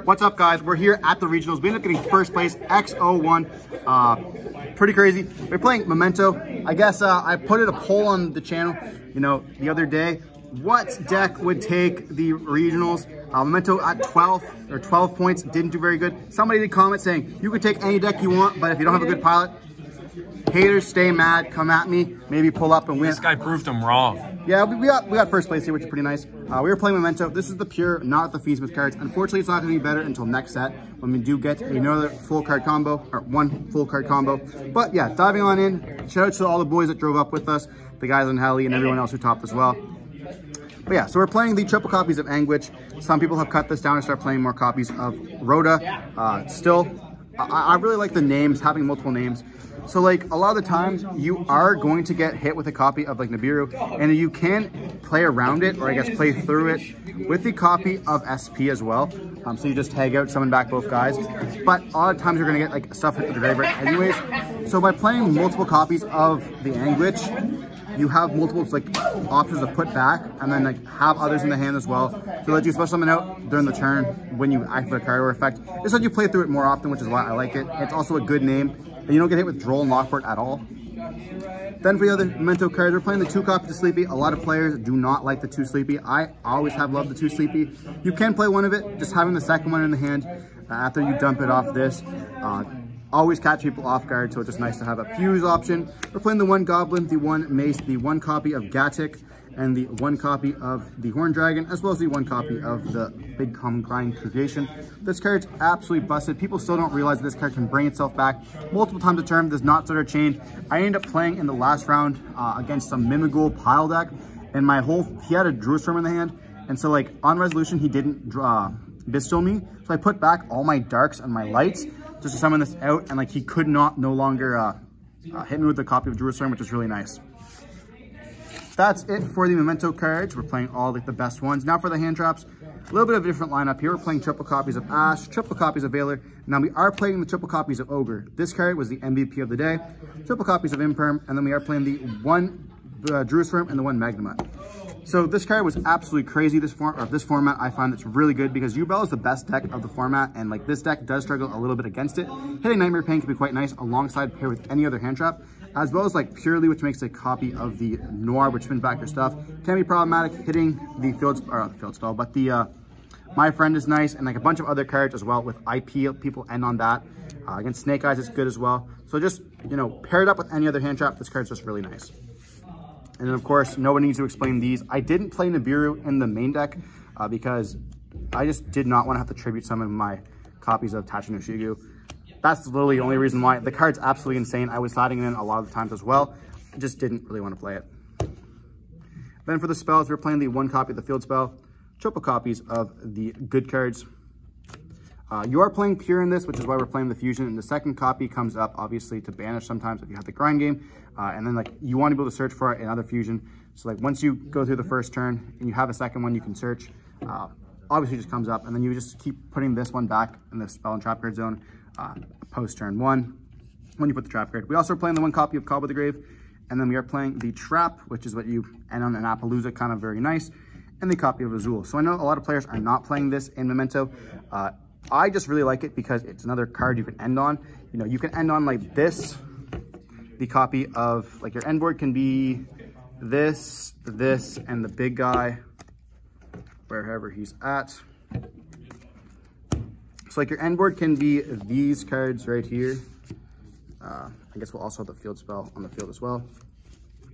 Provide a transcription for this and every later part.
What's up, guys? We're here at the regionals. We ended up getting first place, X01. Pretty crazy. We're playing Memento. I guess I put a poll on the channel, the other day. What deck would take the regionals? Memento at 12 points, didn't do very good. Somebody did comment saying, you could take any deck you want, but if you don't have a good pilot, haters, stay mad, come at me, maybe pull up and win. This guy proved him wrong. Yeah, we got first place here, which is pretty nice. We were playing Memento. This is the pure, not the Fiendsmith cards. Unfortunately, it's not going to be better until next set when we do get another full card combo, or one full card combo. But yeah, diving on in, shout out to all the boys that drove up with us, the guys on Heli and everyone else who topped as well. But yeah, so we're playing the triple copies of Anguish. Some people have cut this down and start playing more copies of Rhoda. Still, I really like the names, having multiple names. So like a lot of the times you are going to get hit with a copy of like Nibiru, and you can play around it, or I guess play through it with the copy of SP as well. So you just tag out, summon back both guys. But a lot of times you're gonna get like stuff hit with the graveyard anyways. So by playing multiple copies of the Anguish, you have multiple like options to put back, and then like have others in the hand as well to let you special summon out during the turn when you activate a card or effect. It's like you play through it more often, which is why I like it. It's also a good name, and you don't get hit with Droll and Lockport at all. Then for the other Memento cards, we're playing the 2 copies of Sleepy. A lot of players do not like the 2 Sleepy. I always have loved the 2 Sleepy. You can play one of it, just having the second one in the hand after you dump it off this. Always catch people off guard, so it's just nice to have a fuse option. We're playing the 1 Goblin, the 1 Mace, the 1 copy of Gatic, and the 1 copy of the Horn Dragon, as well as the 1 copy of the Big Common Grind Creation. This card's absolutely busted. People still don't realize that this card can bring itself back multiple times a turn, does not sort of change. I ended up playing in the last round against some Mimighoul pile deck, and he had a Druistorm in the hand, and so like on resolution, he didn't Bistill me, so I put back all my darks and my lights just to summon this out, and like he could no longer hit me with a copy of Druistorm, which is really nice. That's it for the Memento cards. We're playing all like the best ones. Now for the hand traps, a little bit of a different lineup here. We're playing triple copies of Ash, triple copies of Valor. Now we are playing the triple copies of Ogre. This card was the MVP of the day. Triple copies of Imperm, and then we are playing the 1 Druistorm and the 1 Magnemite. So this card was absolutely crazy. This format, I find it's really good because Yubel is the best deck of the format, and like this deck does struggle a little bit against it. Hitting Nightmare Pain can be quite nice alongside pair with any other hand trap, as well as like Purely, which makes a copy of the Noir, which spins back your stuff. Can be problematic. Hitting the Field Stall, but the My Friend is nice, and like a bunch of other cards as well with IP. People end on that. Against Snake Eyes, it's good as well. So just, paired up with any other hand trap, this card's just really nice. And then, of course, no one needs to explain these. I didn't play Nibiru in the main deck because I just did not want to have to tribute some of my copies of Tachino Shigu. That's literally the only reason why. The card's absolutely insane. I was sliding it in a lot of the times as well. I just didn't really want to play it. Then for the spells, we're playing the 1 copy of the Field Spell, triple copies of the good cards. You are playing Pure in this, which is why we're playing the Fusion, and the second copy comes up, obviously, to banish sometimes if you have the grind game, and then like you want to be able to search for it in other Fusion. So like once you go through the first turn and you have a second one you can search, obviously it just comes up, and then you just keep putting this one back in the spell and trap card zone post turn 1 when you put the trap card. We also are playing the 1 copy of Cobble of the Grave, and then we are playing the Trap, which is what you end on an Appaloosa, kind of very nice, and the copy of Azul. So I know a lot of players are not playing this in Memento. I just really like it because it's another card you can end on. You can end on like this. The copy of, like your end board can be this, and the big guy, wherever he's at. So like your end board can be these cards right here. I guess we'll also have the Field Spell on the field as well.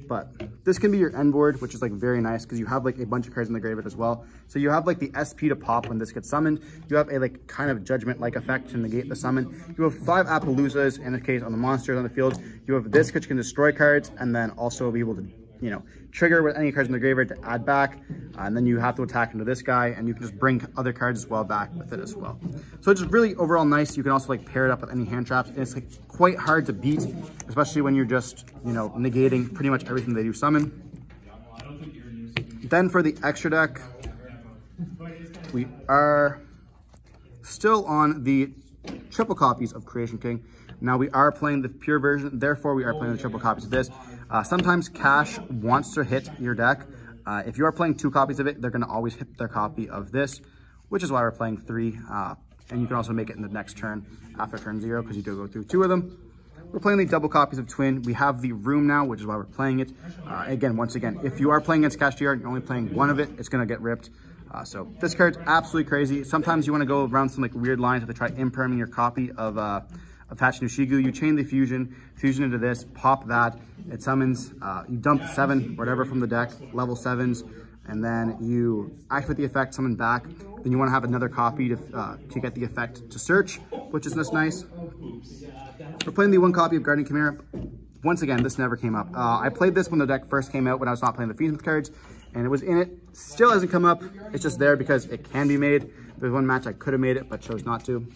But this can be your end board, which is like very nice because you have like a bunch of cards in the graveyard as well. So you have like the SP to pop when this gets summoned. You have a like kind of judgment-like effect to negate the summon. You have 5 Appaloosas in this case on the monsters on the field. You have this, which can destroy cards and then also be able to, trigger with any cards in the graveyard to add back. And then you have to attack into this guy, and you can just bring other cards as well back with it as well. So it's just really overall nice. You can also like pair it up with any hand traps, and it's like quite hard to beat, especially when you're just, negating pretty much everything they do summon. Then for the extra deck, we are still on the triple copies of Creation King. Now we are playing the pure version, therefore we are playing the triple copies of this. Sometimes Cash wants to hit your deck. If you are playing 2 copies of it, they're going to always hit their copy of this, which is why we're playing 3. And you can also make it in the next turn after turn 0 because you do go through 2 of them. We're playing the double copies of Twin. We have the Room now, which is why we're playing it. Once again, if you are playing against Castigar and you're only playing 1 of it, it's going to get ripped. So this card's absolutely crazy. Sometimes you want to go around some like weird lines to try imperming your copy of Hatch no Shigu. You chain the fusion into this, pop that. It summons, you dump 7, whatever from the deck, level 7s, and then you activate the effect, summon back. Then you want to have another copy to get the effect to search, which is just nice. We're playing the 1 copy of Guardian Chimera. Once again, this never came up. I played this when the deck first came out when I was not playing the Fiends with cards, and it was in it. Still hasn't come up. It's just there because it can be made. There's one match I could have made it, but chose not to.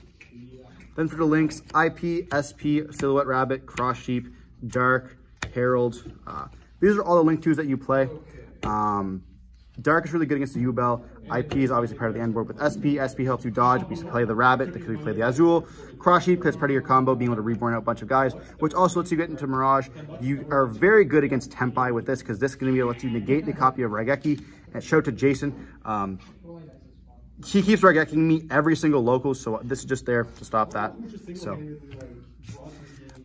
Then for the links, IP, SP, Silhouette Rabbit, Cross Sheep, Dark, Herald. These are all the link 2s that you play. Dark is really good against the U-Bell. IP is obviously part of the end board with SP. SP helps you dodge. We play the Rabbit because we play the Azul. Cross Sheep because it's part of your combo, being able to reborn out a bunch of guys, which also lets you get into Mirage. You are very good against Tempai with this because this is going to be able to let you negate the copy of Raigeki and show to Jason. He keeps Raigeking me every single local, so this is just there to stop that. So,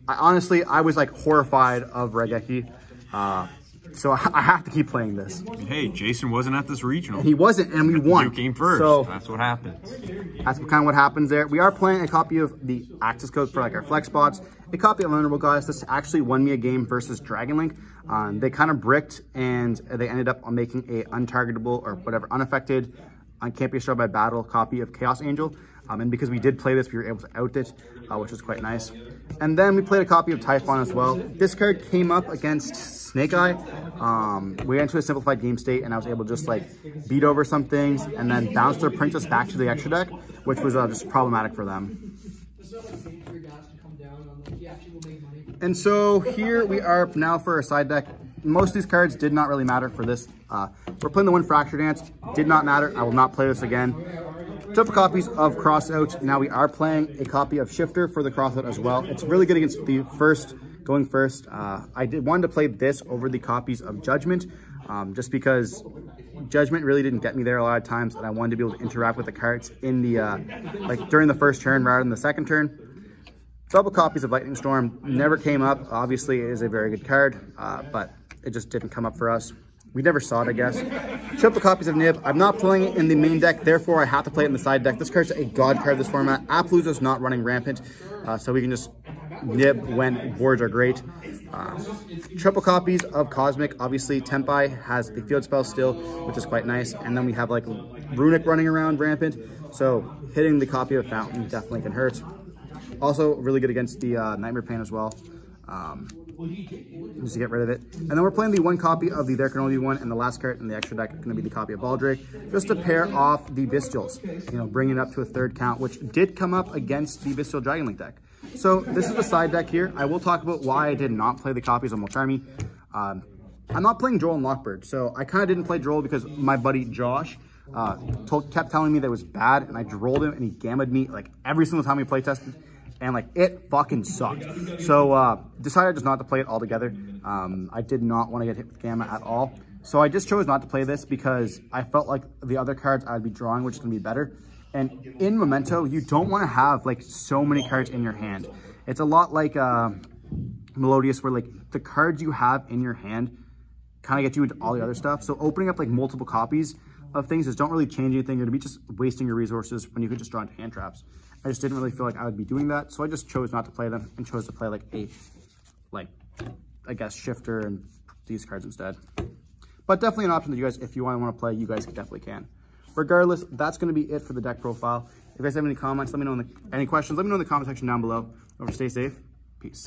I was like horrified of Raigeki. So I have to keep playing this. Hey, Jason wasn't at this regional. And he wasn't, and we won. You came first. So that's what happens. That's kind of what happens there. We are playing a copy of the access code for like our flex spots. A copy of Vulnerable Goddess. This actually won me a game versus Dragon Link. They kind of bricked, and they ended up on making a untargetable or whatever, unaffected, can't be destroyed by battle copy of Chaos Angel. And because we did play this, we were able to out it, which was quite nice. And then we played a copy of Typhon as well. This card came up against Snake Eye. We went into a simplified game state, and I was able to just like beat over some things and then bounce their princess back to the extra deck, which was just problematic for them. And so here we are now for our side deck. Most of these cards did not really matter for this. We're playing the 1 Fracture Dance. Did not matter. I will not play this again. Double copies of Crossout. Now we are playing a copy of Shifter for the Crossout as well. It's really good against the going first. I wanted to play this over the copies of Judgment, just because Judgment really didn't get me there a lot of times, and I wanted to be able to interact with the cards in the like during the first turn rather than the second turn. Double copies of Lightning Storm never came up. Obviously, it is a very good card, but it just didn't come up for us. We never saw it, I guess. Triple copies of Nib. I'm not playing it in the main deck, therefore I have to play it in the side deck. This card's a god card this format. Appaloosa's not running rampant, so we can just nib when boards are great. Triple copies of Cosmic. Obviously, Tempai has the field spell still, which is quite nice. And then we have like Runic running around rampant, so hitting the copy of Fountain definitely can hurt. Also, really good against the Nightmare Pain as well. Just to get rid of it. And then we're playing the 1 copy of the There Can Only Be One, and the last card in the extra deck is going to be the copy of Baldrake, just to pair off the Bestials, bring it up to a 3rd count, which did come up against the Bestial Dragon Link deck. So this is the side deck here. I will talk about why I did not play the copies of Molcharmi. I'm not playing Droll and Lockbird, so I kind of didn't play Droll because my buddy Josh kept telling me that it was bad, and I drolled him, and he gammed me like every single time we play tested. And like it fucking sucked. So decided just not to play it altogether. I did not want to get hit with Gamma at all. So I just chose not to play this because I felt like the other cards I'd be drawing, which is going to be better. And in Memento, you don't want to have like so many cards in your hand. It's a lot like Melodious, where like the cards you have in your hand kind of get you into all the other stuff. So opening up like multiple copies of things just don't really change anything. You're going to be just wasting your resources when you could just draw into hand traps. I just didn't really feel like I would be doing that, so I just chose not to play them and chose to play like I guess Shifter and these cards instead. But definitely an option that you guys, if you want to play, you guys definitely can. Regardless, that's going to be it for the deck profile. If you guys have any comments, let me know any questions, let me know in the comment section down below. Stay safe. Peace.